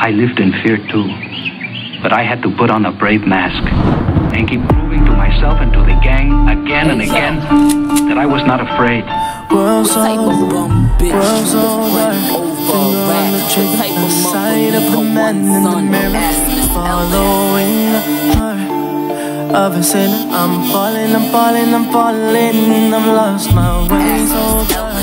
I lived in fear too, but I had to put on a brave mask and keep proving to myself and to the gang again and again that I was not afraid. World's over, world's over. Finger on the trigger, the sight of the man in the mirror, following the heart of a sinner. I'm falling, I'm falling, I'm falling. I've lost my way, so dark.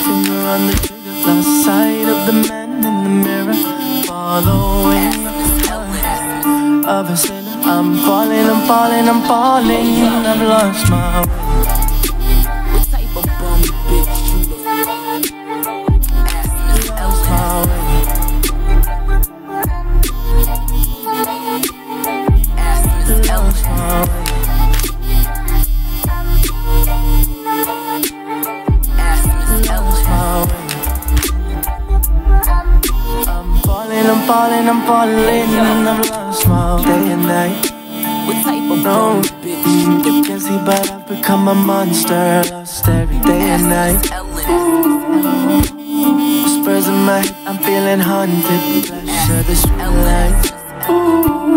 Finger on the trigger, the sight of the man in the mirror, following the heart of a sinner. I'm falling, I'm falling, I'm falling. I've lost my way. What type of bum bitch you the Lost my way. Lost my way. Lost my way. I'm falling, I'm falling, I'm falling. I've lost my way. Day and night. What type of bum bitch You can see, but I've become a monster. Lost every day and night. Whispers in my head, I'm feeling haunted. Flash of the street lights.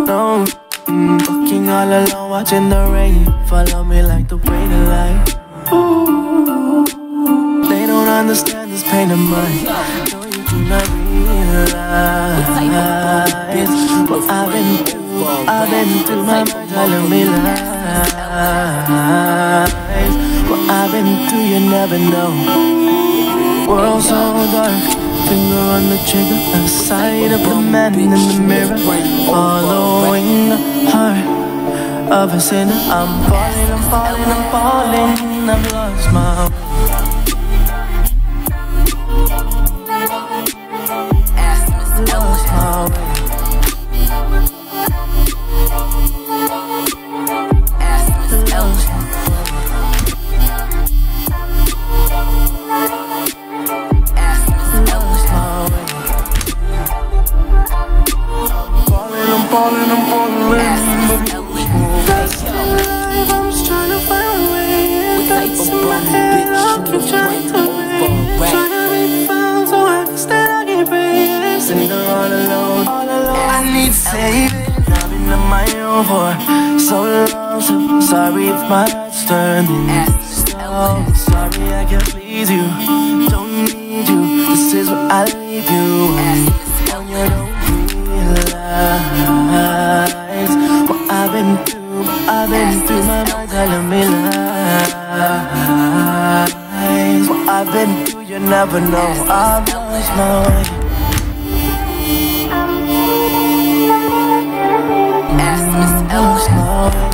No, walking all alone, watching the rain follow me like the weight of life. They don't understand this pain of mine. No, you do not realize what I've been through. I've been through, my mind telling me lies. What I've been through, you never know. World so dark, finger on the trigger, the sight of the man in the mirror, following the heart of a sinner. I'm falling, I'm falling, I'm falling. I've lost my way. Lost my way. I'm falling. That's alive, I'm just trying to find a way. That's in my head, I'll keep trying to wait. Trying to be found so I can stay out here praying. Sitting there all alone. I need saving. I've been on my own for so long, so sorry if my heart's turning slow. Sorry I can't please you, don't need you. This is where I leave you. When you don't realize what I've been through, my mind telling me lies. What I've been through, you never know. I've lost my way. Lost my way.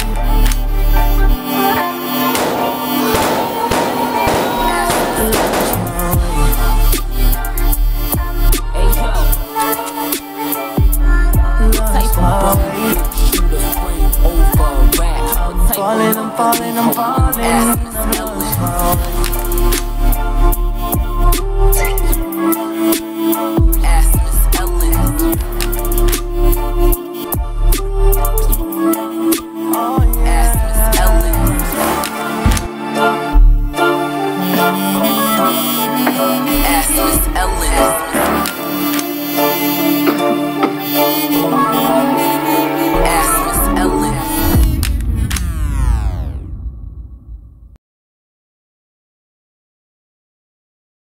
I'm falling, I'm falling. I've lost my way. Ellen.